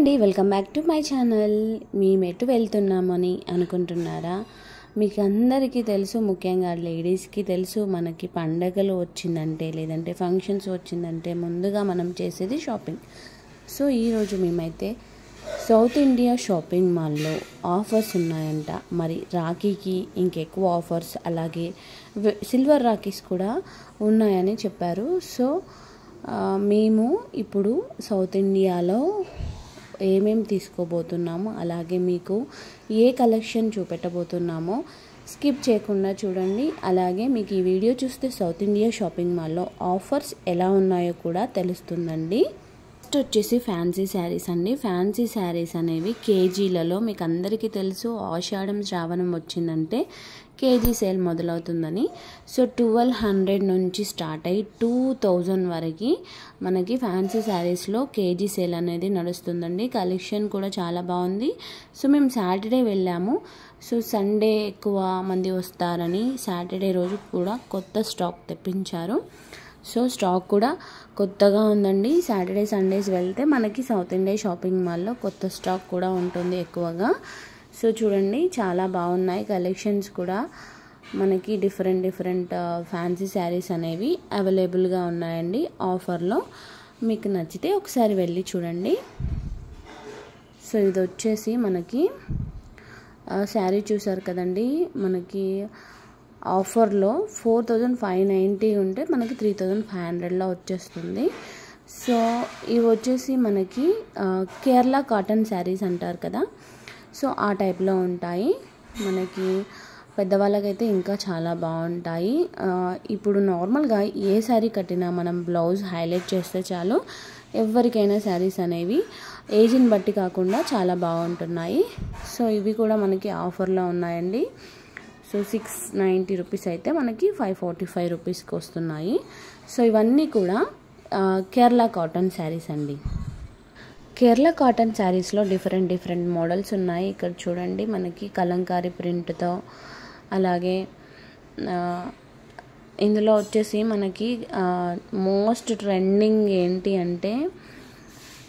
అండి, welcome back to my channel. మేము ఎటు వెళ్తున్నామని అనుకుంటున్నారా? మీకు అందరికీ తెలుసు, ముఖ్యంగా లేడీస్కి తెలుసు, మనకి పండగలు వచ్చిందంటే లేదంటే ఫంక్షన్స్ వచ్చిందంటే ముందుగా మనం చేసేది షాపింగ్. సో ఈరోజు మేమైతే సౌత్ ఇండియా షాపింగ్ మాల్లో ఆఫర్స్ ఉన్నాయంట. మరి రాఖీకి ఇంకెక్కువ ఆఫర్స్, అలాగే సిల్వర్ రాఖీస్ కూడా ఉన్నాయని చెప్పారు. సో మేము ఇప్పుడు సౌత్ ఇండియాలో ఏమేమి తీసుకోబోతున్నామో, అలాగే మీకు ఏ కలెక్షన్ చూపెట్టబోతున్నామో స్కిప్ చేయకుండా చూడండి. అలాగే మీకు ఈ వీడియో చూస్తే సౌత్ ఇండియా షాపింగ్ మాల్లో ఆఫర్స్ ఎలా ఉన్నాయో కూడా తెలుస్తుందండి. నెక్స్ట్ వచ్చేసి ఫ్యాన్సీ శారీస్ అండి. ఫ్యాన్సీ శారీస్ అనేవి కేజీలలో, మీకు అందరికీ తెలుసు ఆషాఢం శ్రావణం వచ్చిందంటే కేజీ సేల్ మొదలవుతుందని. సో 1200 నుంచి స్టార్ట్ అయ్యి 2000 వరకు మనకి ఫ్యాన్సీ శారీస్లో కేజీ సేల్ అనేది నడుస్తుందండి. కలెక్షన్ కూడా చాలా బాగుంది. సో మేము సాటర్డే వెళ్ళాము. సో సండే ఎక్కువ మంది వస్తారని సాటర్డే రోజు కూడా కొత్త స్టాక్ తెప్పించారు. సో స్టాక్ కూడా కొత్తగా ఉందండి. సాటర్డే సండేస్ వెళ్తే మనకి సౌత్ ఇండియా షాపింగ్ మాల్లో కొత్త స్టాక్ కూడా ఉంటుంది ఎక్కువగా. సో చూడండి, చాలా బాగున్నాయి కలెక్షన్స్ కూడా. మనకి డిఫరెంట్ ఫ్యాన్సీ శారీస్ అనేవి అవైలబుల్గా ఉన్నాయండి ఆఫర్లో. మీకు నచ్చితే ఒకసారి వెళ్ళి చూడండి. సో ఇది వచ్చేసి మనకి శారీ చూసారు కదండి, మనకి ఆఫర్లో 4590 ఉంటే మనకి 3500లో వచ్చేస్తుంది. సో ఇవి వచ్చేసి మనకి కేరళ కాటన్ శారీస్ అంటారు కదా, సో ఆ టైప్లో ఉంటాయి. మనకి పెద్దవాళ్ళకైతే ఇంకా చాలా బాగుంటాయి. ఇప్పుడు నార్మల్గా ఏ శారీ కట్టినా మనం బ్లౌజ్ హైలైట్ చేస్తే చాలు, ఎవరికైనా శారీస్ అనేవి ఏజ్ని బట్టి కాకుండా చాలా బాగుంటున్నాయి. సో ఇవి కూడా మనకి ఆఫర్లో ఉన్నాయండి. సో 690 రూపీస్ అయితే మనకి 545 రూపీస్కి వస్తున్నాయి. సో ఇవన్నీ కూడా కేరళ కాటన్ శారీస్ అండి. కేరళ కాటన్ శారీస్లో డిఫరెంట్ మోడల్స్ ఉన్నాయి. ఇక్కడ చూడండి, మనకి కలంకారీ ప్రింట్తో, అలాగే ఇందులో వచ్చేసి మనకి మోస్ట్ ట్రెండింగ్ ఏంటి అంటే,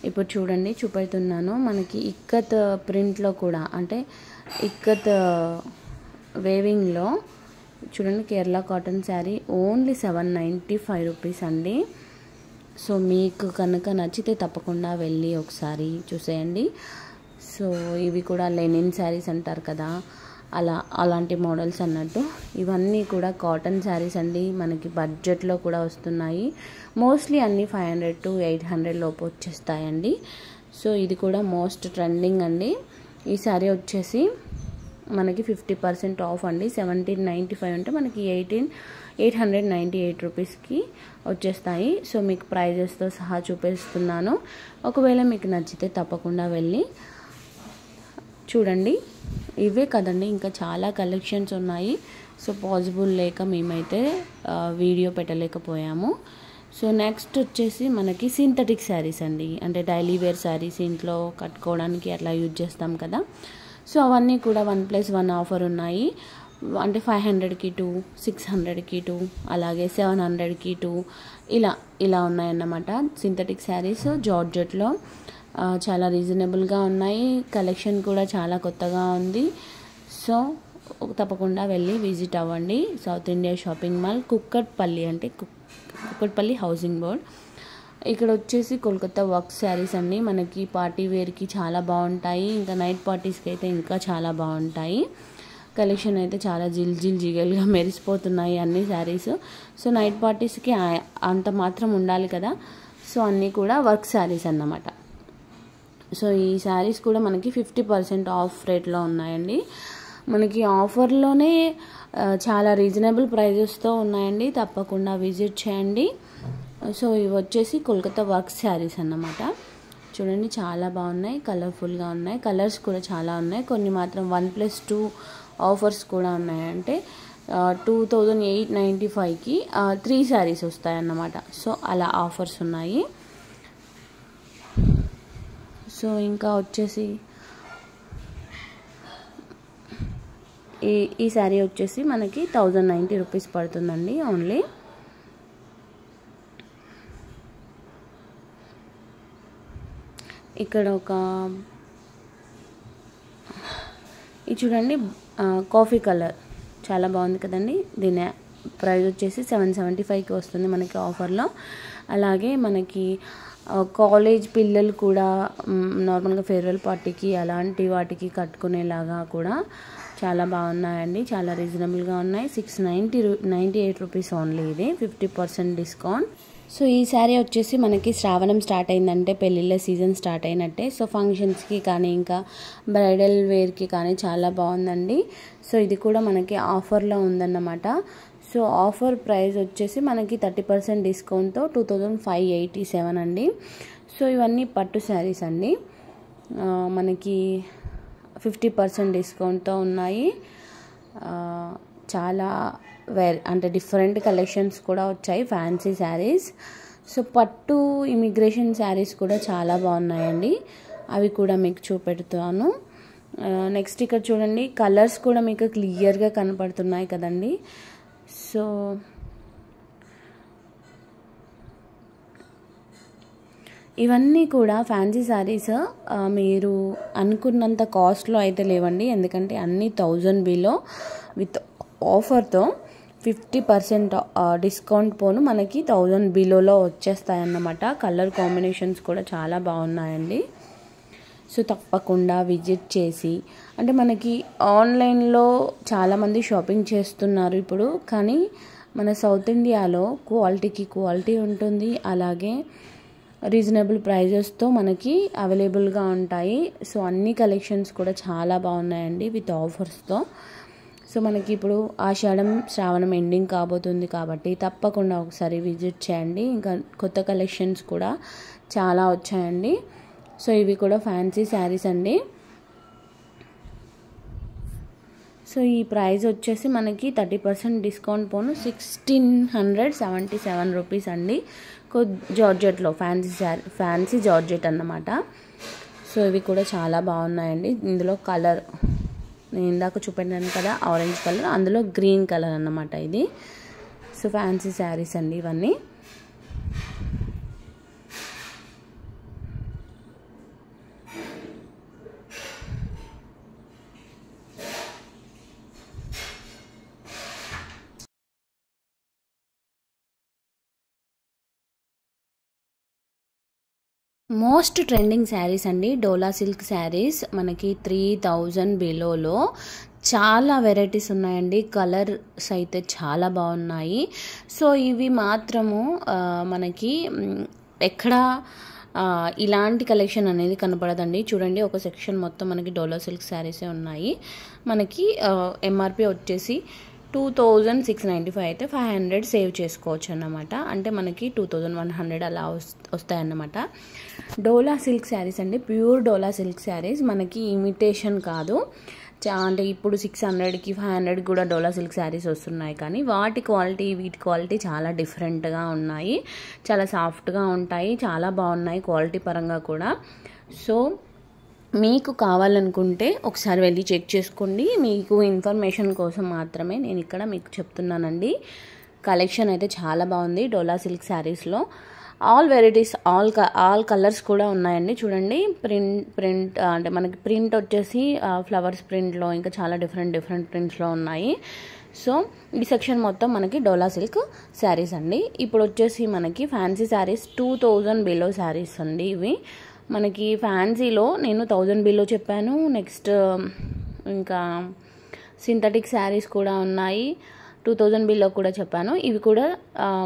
ఇప్పుడు చూడండి చూపెడుతున్నాను, మనకి ఇక్కత్ ప్రింట్లో కూడా, అంటే ఇక్కత్ వేవింగ్లో చూడండి, Kerala cotton sari only 795 rupees అండి. సో మీకు కనుక నచ్చితే తప్పకుండా వెళ్ళి ఒకసారి చూసేయండి. సో ఇవి కూడా లెనిన్ శారీస్ అంటారు కదా, అలాంటి మోడల్స్ అన్నట్టు. ఇవన్నీ కూడా కాటన్ శారీస్ అండి, మనకి బడ్జెట్లో కూడా వస్తున్నాయి. మోస్ట్లీ అన్నీ 500 to 800 లోపు వచ్చేస్తాయండి. సో ఇది కూడా మోస్ట్ ట్రెండింగ్ అండి. ఈ శారీ వచ్చేసి మనకి 50% ఆఫ్ అండి. 1795 ఉంటే మనకి 898 రూపీస్కి వచ్చేస్తాయి. సో మీకు ప్రైజెస్తో సహా చూపిస్తున్నాను. ఒకవేళ మీకు నచ్చితే తప్పకుండా వెళ్ళి చూడండి. ఇవే కదండి, ఇంకా చాలా కలెక్షన్స్ ఉన్నాయి. సో పాసిబుల్ లేక మేమైతే వీడియో పెట్టలేకపోయాము. సో నెక్స్ట్ వచ్చేసి మనకి సింథటిక్ శారీస్ అండి, అంటే డైలీ వేర్ శారీస్, ఇంట్లో కట్టుకోవడానికి అట్లా యూజ్ చేస్తాం కదా. సో అవన్నీ కూడా 1+1 ఆఫర్ ఉన్నాయి. అంటే 500కి 2, 600కి 2, అలాగే 700కి 2, ఇలా ఉన్నాయన్నమాట. సింథటిక్ శారీస్ జార్జెట్లో చాలా రీజనబుల్గా ఉన్నాయి. కలెక్షన్ కూడా చాలా కొత్తగా ఉంది. సో తప్పకుండా వెళ్ళి విజిట్ అవ్వండి. South India shopping mall, Kukatpally, అంటే కుక్కట్పల్లి హౌసింగ్ బోర్డ్. ఇక్కడ వచ్చేసి కోల్కతా వర్క్ శారీస్ అండి, మనకి పార్టీ వేర్కి చాలా బాగుంటాయి. ఇంకా నైట్ పార్టీస్కి అయితే ఇంకా చాలా బాగుంటాయి. కలెక్షన్ అయితే చాలా జిగల్గా మెరిసిపోతున్నాయి అన్ని శారీస్. సో నైట్ పార్టీస్కి అంత మాత్రం ఉండాలి కదా, సో అన్నీ కూడా వర్క్ శారీస్ అన్నమాట. సో ఈ శారీస్ కూడా మనకి 50% ఆఫ్ రేట్లో ఉన్నాయండి. మనకి ఆఫర్లోనే చాలా రీజనబుల్ ప్రైజెస్తో ఉన్నాయండి. తప్పకుండా విజిట్ చేయండి. సో ఇవి వచ్చేసి కోల్కతా వర్క్ శారీస్ అన్నమాట. చూడండి, చాలా బాగున్నాయి, కలర్ఫుల్గా ఉన్నాయి. కలర్స్ కూడా చాలా ఉన్నాయి. కొన్ని మాత్రం 1+2 ఆఫర్స్ కూడా ఉన్నాయి. అంటే 2895కి 3 శారీస్ వస్తాయన్నమాట. సో అలా ఆఫర్స్ ఉన్నాయి. సో ఇంకా వచ్చేసి ఈ శారీ వచ్చేసి మనకి 1090 రూపీస్ పడుతుందండి ఓన్లీ. ఇక్కడ ఒక ఇది చూడండి, కాఫీ కలర్ చాలా బాగుంది కదండి. దీని ప్రైస్ వచ్చేసి 775కి వస్తుంది మనకి ఆఫర్లో. అలాగే మనకి కాలేజ్ పిల్లలు కూడా నార్మల్గా ఫేర్వెల్ పార్టీకి అలాంటి వాటికి కట్టుకునేలాగా కూడా చాలా బాగున్నాయండి. చాలా రీజనబుల్గా ఉన్నాయి. 698 రూపీస్ ఓన్లీ. ఇది 50% డిస్కౌంట్. సో ఈ శారీ వచ్చేసి మనకి శ్రావణం స్టార్ట్ అయిందంటే పెళ్ళిళ్ళ సీజన్ స్టార్ట్ అయినట్టే. సో ఫంక్షన్స్కి కానీ ఇంకా బ్రైడల్ వేర్కి కానీ చాలా బాగుందండి. సో ఇది కూడా మనకి ఆఫర్లో ఉందన్నమాట. సో ఆఫర్ ప్రైస్ వచ్చేసి మనకి 30% డిస్కౌంట్తో 2587 అండి. సో ఇవన్నీ పట్టు శారీస్ అండి. మనకి 50% డిస్కౌంట్తో ఉన్నాయి. చాలా అంటే డిఫరెంట్ కలెక్షన్స్ కూడా వచ్చాయి, ఫ్యాన్సీ శారీస్. సో పట్టు ఇమిగ్రేషన్ శారీస్ కూడా చాలా బాగున్నాయండి. అవి కూడా మీకు చూపెడుతాను. నెక్స్ట్ ఇక్కడ చూడండి, కలర్స్ కూడా మీకు క్లియర్గా కనపడుతున్నాయి కదండి. సో ఇవన్నీ కూడా ఫ్యాన్సీ శారీస్ మీరు అనుకున్నంత కాస్ట్లో అయితే లేవండి. ఎందుకంటే అన్నీ 1000 బిలో విత్ ఆఫర్తో 50% డిస్కౌంట్ పోను మనకి 1000 బిలోలో వచ్చేస్తాయన్నమాట. కలర్ కాంబినేషన్స్ కూడా చాలా బాగున్నాయండి. సో తప్పకుండా విజిట్ చేసి, అంటే మనకి ఆన్లైన్లో చాలామంది షాపింగ్ చేస్తున్నారు ఇప్పుడు, కానీ మన సౌత్ ఇండియాలో క్వాలిటీ ఉంటుంది. అలాగే రీజనబుల్ ప్రైజెస్తో మనకి అవైలబుల్గా ఉంటాయి. సో అన్ని కలెక్షన్స్ కూడా చాలా బాగున్నాయండి విత్ ఆఫర్స్తో. సో మనకి ఇప్పుడు ఆషాఢం శ్రావణం ఎండింగ్ కాబోతుంది కాబట్టి తప్పకుండా ఒకసారి విజిట్ చేయండి. ఇంకా కొత్త కలెక్షన్స్ కూడా చాలా వచ్చాయండి. సో ఇవి కూడా ఫ్యాన్సీ శారీస్ అండి. సో ఈ ప్రైస్ వచ్చేసి మనకి 30% డిస్కౌంట్ పోను 1677 రూపీస్ అండి. జార్జెట్లో ఫ్యాన్సీ జార్జెట్ అన్నమాట. సో ఇవి కూడా చాలా బాగున్నాయండి. ఇందులో కలర్ నేను ఇందాక చూపెట్టాను కదా, ఆరెంజ్ కలర్, అందులో గ్రీన్ కలర్ అన్నమాట ఇది. సో ఫ్యాన్సీ శారీస్ అండి ఇవన్నీ. మోస్ట్ ట్రెండింగ్ శారీస్ అండి, డోలా సిల్క్ శారీస్. మనకి 3000 బిలోలో చాలా వెరైటీస్ ఉన్నాయండి. కలర్స్ అయితే చాలా బాగున్నాయి. సో ఇవి మాత్రము మనకి ఎక్కడ ఇలాంటి కలెక్షన్ అనేది కనపడదండి. చూడండి, ఒక సెక్షన్ మొత్తం మనకి డోలా సిల్క్ శారీసే ఉన్నాయి. మనకి ఎంఆర్పి వచ్చేసి 2695 అయితే 500 సేవ్ చేసుకోవచ్చు అన్నమాట. అంటే మనకి 2100 అలా వస్తాయన్నమాట. డోలా సిల్క్ శారీస్ అండి, ప్యూర్ డోలా సిల్క్ శారీస్. మనకి ఇమిటేషన్ కాదు. అంటే ఇప్పుడు 600కి 500 కూడా డోలా సిల్క్ శారీస్ వస్తున్నాయి, కానీ వాటి క్వాలిటీ వీటి క్వాలిటీ చాలా డిఫరెంట్గా ఉన్నాయి. చాలా సాఫ్ట్గా ఉంటాయి, చాలా బాగున్నాయి క్వాలిటీ పరంగా కూడా. సో మీకు కావాలనుకుంటే ఒకసారి వెళ్ళి చెక్ చేసుకోండి. మీకు ఇన్ఫర్మేషన్ కోసం మాత్రమే నేను ఇక్కడ మీకు చెప్తున్నానండి. కలెక్షన్ అయితే చాలా బాగుంది డోలా సిల్క్ శారీస్లో. ఆల్ వెరైటీస్, ఆల్ కలర్స్ కూడా ఉన్నాయండి. చూడండి, ప్రింట్ అంటే మనకి ప్రింట్ వచ్చేసి ఫ్లవర్స్ ప్రింట్లో, ఇంకా చాలా డిఫరెంట్ ప్రింట్స్లో ఉన్నాయి. సో ఈ సెక్షన్ మొత్తం మనకి డోలా సిల్క్ శారీస్ అండి. ఇప్పుడు వచ్చేసి మనకి ఫ్యాన్సీ శారీస్ 2000 బిలో శారీస్ అండి ఇవి. మనకి ఫ్యాన్సీలో నేను 1000 బిలో చెప్పాను. నెక్స్ట్ ఇంకా సింథటిక్ శారీస్ కూడా ఉన్నాయి, 2000 బిలో కూడా చెప్పాను. ఇవి కూడా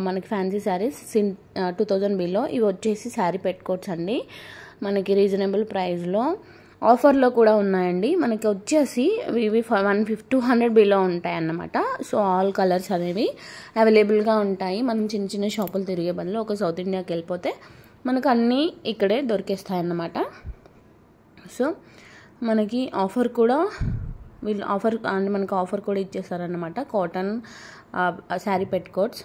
మనకి ఫ్యాన్సీ శారీస్ 2000 బిలో. ఇవి వచ్చేసి శారీ పెట్టుకోవచ్చు అండి, మనకి రీజనబుల్ ప్రైస్లో ఆఫర్లో కూడా ఉన్నాయండి. మనకి వచ్చేసి ఇవి 200 బిలో ఉంటాయి అన్నమాట. సో ఆల్ కలర్స్ అనేవి అవైలబుల్గా ఉంటాయి. మనం చిన్న చిన్న షాపులు తిరిగే బదులు ఒక సౌత్ ఇండియాకి వెళ్ళిపోతే మనకు అన్నీ ఇక్కడే దొరికేస్తాయి అన్నమాట. సో మనకి ఆఫర్ కూడా వీళ్ళు అంటే మనకు ఆఫర్ కూడా ఇచ్చేస్తారన్నమాట. Cotton sari petticoats.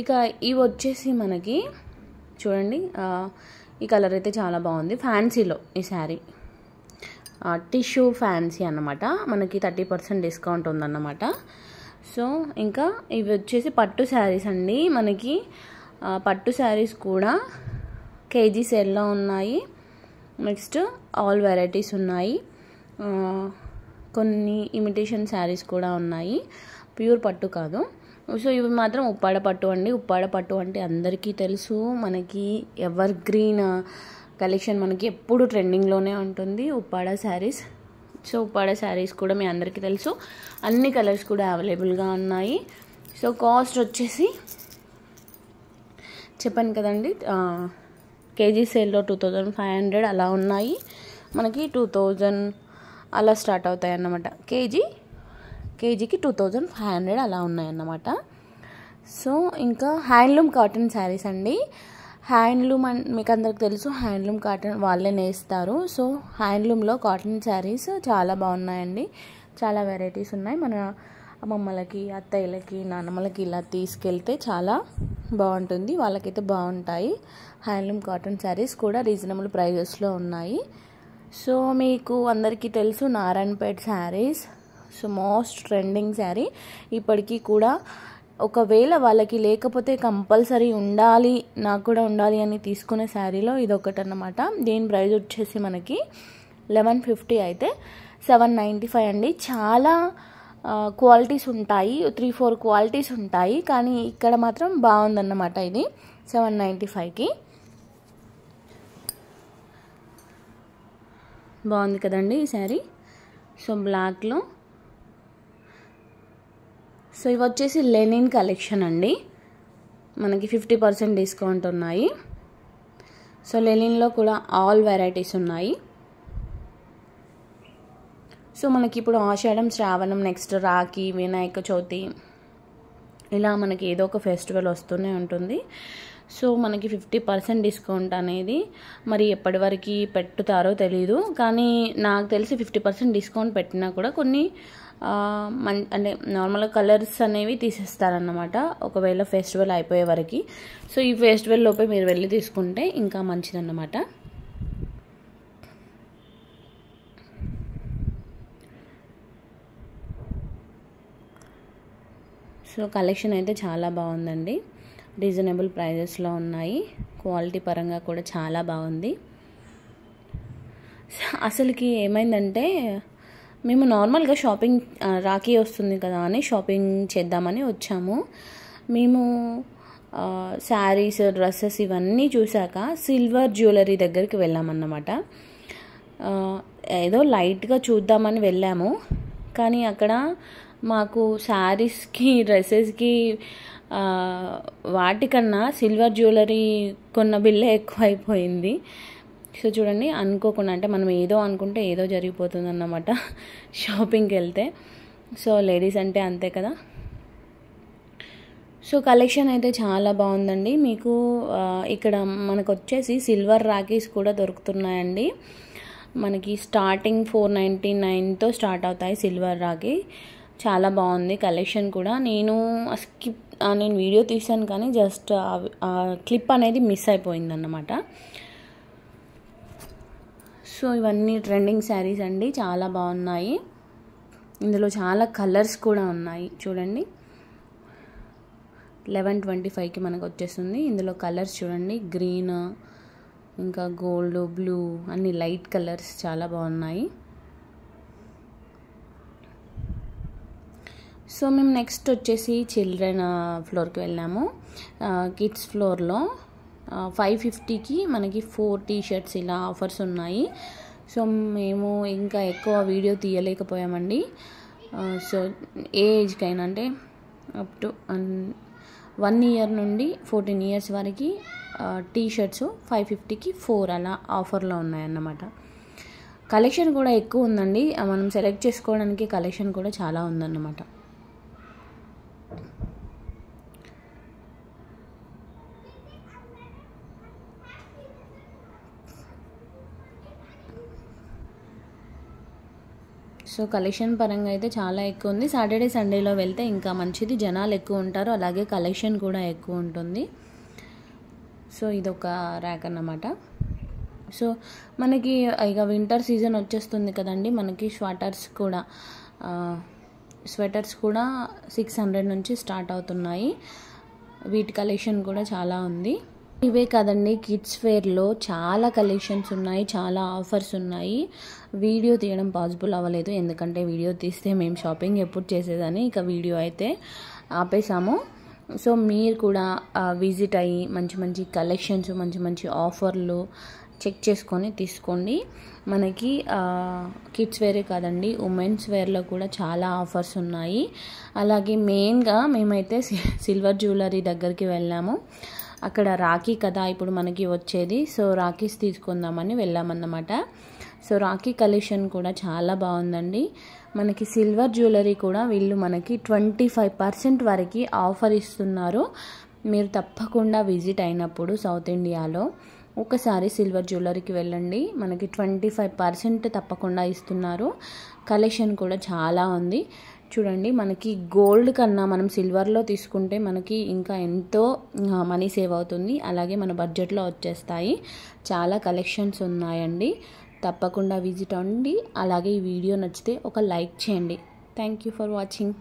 ఇక ఇవి వచ్చేసి మనకి చూడండి, ఈ కలర్ అయితే చాలా బాగుంది. ఫ్యాన్సీలో ఈ శారీ టిష్యూ ఫ్యాన్సీ అన్నమాట. మనకి 30% డిస్కౌంట్ ఉందన్నమాట. సో ఇంకా ఇవి వచ్చేసి పట్టు శారీస్ అండి. మనకి పట్టు శారీస్ కూడా కేజీ సేల్లో ఉన్నాయి. నెక్స్ట్ ఆల్ వెరైటీస్ ఉన్నాయి. కొన్ని ఇమిటేషన్ శారీస్ కూడా ఉన్నాయి, ప్యూర్ పట్టు కాదు. సో ఇవి మాత్రం ఉప్పాడ పట్టు అండి. ఉప్పాడ పట్టు అంటే అందరికీ తెలుసు, మనకి ఎవర్ గ్రీన్ కలెక్షన్, మనకి ఎప్పుడు ట్రెండింగ్లోనే ఉంటుంది ఉప్పాడ శారీస్. సో ఉప్పాడ శారీస్ కూడా మీ అందరికీ తెలుసు, అన్ని కలర్స్ కూడా అవైలబుల్గా ఉన్నాయి. సో కాస్ట్ వచ్చేసి చెప్పాను కదండి, కేజీ సేల్లో 2500 అలా ఉన్నాయి, మనకి 2000 అలా స్టార్ట్ అవుతాయి అన్నమాట. కేజీకి 2500 అలా ఉన్నాయన్నమాట. సో ఇంకా హ్యాండ్లూమ్ కాటన్ శారీస్ అండి. హ్యాండ్లూమ్ మీకు అందరికి తెలుసు, హ్యాండ్లూమ్ కాటన్ వాళ్ళే నేస్తారు. సో హ్యాండ్లూమ్లో కాటన్ శారీస్ చాలా బాగున్నాయండి, చాలా వెరైటీస్ ఉన్నాయి. మన అమ్మమ్మలకి, అత్తయ్యలకి, నాన్నమ్మలకి ఇలా తీసుకెళ్తే చాలా బాగుంటుంది, వాళ్ళకైతే బాగుంటాయి. హ్యాండ్లూమ్ కాటన్ శారీస్ కూడా రీజనబుల్ ప్రైజెస్లో ఉన్నాయి. సో మీకు అందరికీ తెలుసు Narayanpet saris, so most trending sari ఇప్పటికీ కూడా. ఒకవేళ వాళ్ళకి లేకపోతే కంపల్సరీ ఉండాలి, నాకు కూడా ఉండాలి అని తీసుకునే శారీలో ఇదొకటి అన్నమాట. దీని ప్రైస్ వచ్చేసి మనకి 1150 అయితే 795 అండి. చాలా క్వాలిటీస్ ఉంటాయి, 3-4 క్వాలిటీస్ ఉంటాయి, కానీ ఇక్కడ మాత్రం బాగుందన్నమాట. ఇది 795కి బాగుంది కదండి ఈ శారీ. సో బ్లాక్లో. సో ఇవి వచ్చేసి లెనిన్ కలెక్షన్ అండి, మనకి 50% డిస్కౌంట్ ఉన్నాయి. సో లెనిన్లో కూడా ఆల్ వెరైటీస్ ఉన్నాయి. సో మనకి ఇప్పుడు ఆషాఢం, శ్రావణం, నెక్స్ట్ రాఖీ, వినాయక చవితి, ఇలా మనకి ఏదో ఒక ఫెస్టివల్ వస్తూనే ఉంటుంది. సో మనకి 50% డిస్కౌంట్ అనేది మరి ఎప్పటి వరకు పెట్టుతారో తెలీదు, కానీ నాకు తెలిసి 50% డిస్కౌంట్ పెట్టినా కూడా కొన్ని అంటే నార్మల్ కలర్స్ అనేవి తీసేస్తారన్నమాట ఒకవేళ ఫెస్టివల్ అయిపోయే వరకు. సో ఈ ఫెస్టివల్ లోపే మీరు వెళ్ళి తీసుకుంటే ఇంకా మంచిదన్నమాట. సో కలెక్షన్ అయితే చాలా బాగుందండి, రీజనబుల్ ప్రైజెస్లో ఉన్నాయి, క్వాలిటీ పరంగా కూడా చాలా బాగుంది. అసలుకి ఏమైందంటే మేము నార్మల్గా షాపింగ్, రాఖీ వస్తుంది కదా అని షాపింగ్ చేద్దామని వచ్చాము. మేము శారీస్, డ్రెస్సెస్ ఇవన్నీ చూసాక సిల్వర్ జ్యువెలరీ దగ్గరికి వెళ్ళామన్నమాట. ఏదో లైట్గా చూద్దామని వెళ్ళాము, కానీ అక్కడ మాకు శారీస్కి, డ్రెస్సెస్కి వాటికన్నా సిల్వర్ జ్యువెలరీ కొన్న బిల్లే ఎక్కువ అయిపోయింది. సో చూడండి, అనుకోకుండా, అంటే మనం ఏదో అనుకుంటే ఏదో జరిగిపోతుంది అన్నమాట షాపింగ్కి వెళ్తే. సో లేడీస్ అంటే అంతే కదా. సో కలెక్షన్ అయితే చాలా బాగుందండి. మీకు ఇక్కడ మనకు వచ్చేసి సిల్వర్ రాఖీస్ కూడా దొరుకుతున్నాయండి. మనకి స్టార్టింగ్ 499తో స్టార్ట్ అవుతాయి సిల్వర్ రాఖీ. చాలా బాగుంది కలెక్షన్ కూడా. నేను వీడియో తీసాను కానీ జస్ట్ క్లిప్ అనేది మిస్ అయిపోయింది అన్నమాట. సో ఇవన్నీ ట్రెండింగ్ శారీస్ అండి, చాలా బాగున్నాయి. ఇందులో చాలా కలర్స్ కూడా ఉన్నాయి చూడండి. 1125కి మనకు వచ్చేస్తుంది. ఇందులో కలర్స్ చూడండి, గ్రీన్, ఇంకా గోల్డ్, బ్లూ, అన్ని లైట్ కలర్స్ చాలా బాగున్నాయి. సో మేము నెక్స్ట్ వచ్చేసి చిల్డ్రన్ ఫ్లోర్కి వెళ్ళాము. కిడ్స్ ఫ్లోర్లో 550కి మనకి 4 టీ-షర్ట్స్ ఇలా ఆఫర్స్ ఉన్నాయి. సో మేము ఇంకా ఎక్కువ వీడియో తీయలేకపోయామండి. సో ఏ ఏజ్కైనా, అంటే అప్ టు 1 ఇయర్ నుండి 14 ఇయర్స్ వరకు టీ-షర్ట్స్ 550కి 4 అలా ఆఫర్లో ఉన్నాయన్నమాట. కలెక్షన్ కూడా ఎక్కువ ఉందండి, మనం సెలెక్ట్ చేసుకోవడానికి కలెక్షన్ కూడా చాలా ఉందన్నమాట. సో కలెక్షన్ పరంగా అయితే చాలా ఎక్కువ ఉంది. సాటర్డే సండేలో వెళ్తే ఇంకా మంచిది, జనాలు ఎక్కువ ఉంటారు, అలాగే కలెక్షన్ కూడా ఎక్కువ ఉంటుంది. సో ఇదొక ర్యాక్ అన్నమాట. సో మనకి ఇక వింటర్ సీజన్ వచ్చేస్తుంది కదండి, మనకి స్వెటర్స్ కూడా 600 నుంచి స్టార్ట్ అవుతున్నాయి. వీటి కలెక్షన్ కూడా చాలా ఉంది. ఇవే కాదండి, కిడ్స్ వేర్లో చాలా కలెక్షన్స్ ఉన్నాయి, చాలా ఆఫర్స్ ఉన్నాయి. వీడియో తీయడం పాసిబుల్ అవ్వలేదు, ఎందుకంటే వీడియో తీస్తే మేము షాపింగ్ ఎప్పుడు చేసేదని ఇక వీడియో అయితే ఆపేసాము. సో మీరు కూడా విజిట్ అయ్యి మంచి మంచి కలెక్షన్స్, మంచి మంచి ఆఫర్లు చెక్ చేసుకొని తీసుకోండి. మనకి కిడ్స్ వేరే కాదండి, ఉమెన్స్ వేర్లో కూడా చాలా ఆఫర్స్ ఉన్నాయి. అలాగే మెయిన్గా మేమైతే సిల్వర్ జ్యువెలరీ దగ్గరికి వెళ్ళాము. అక్కడ రాఖీ కదా ఇప్పుడు మనకి వచ్చేది, సో రాఖీస్ తీసుకుందామని వెళ్ళామన్నమాట. సో రాఖీ కలెక్షన్ కూడా చాలా బాగుందండి. మనకి సిల్వర్ జ్యువెలరీ కూడా వీళ్ళు మనకి 25% వరకు ఆఫర్ ఇస్తున్నారు. మీరు తప్పకుండా విజిట్ అయినప్పుడు సౌత్ ఇండియాలో ఒకసారి సిల్వర్ జ్యువెలరీకి వెళ్ళండి. మనకి 25% తప్పకుండా ఇస్తున్నారు. కలెక్షన్ కూడా చాలా ఉంది. చూడండి, మనకి గోల్డ్ కన్నా మనం సిల్వర్లో తీసుకుంటే మనకి ఇంకా ఎంతో మనీ సేవ్ అవుతుంది. అలాగే మన బడ్జెట్లో వచ్చేస్తాయి. చాలా కలెక్షన్స్ ఉన్నాయండి, తప్పకుండా విజిట్ అవ్వండి. అలాగే ఈ వీడియో నచ్చితే ఒక లైక్ చేయండి. Thank you for watching.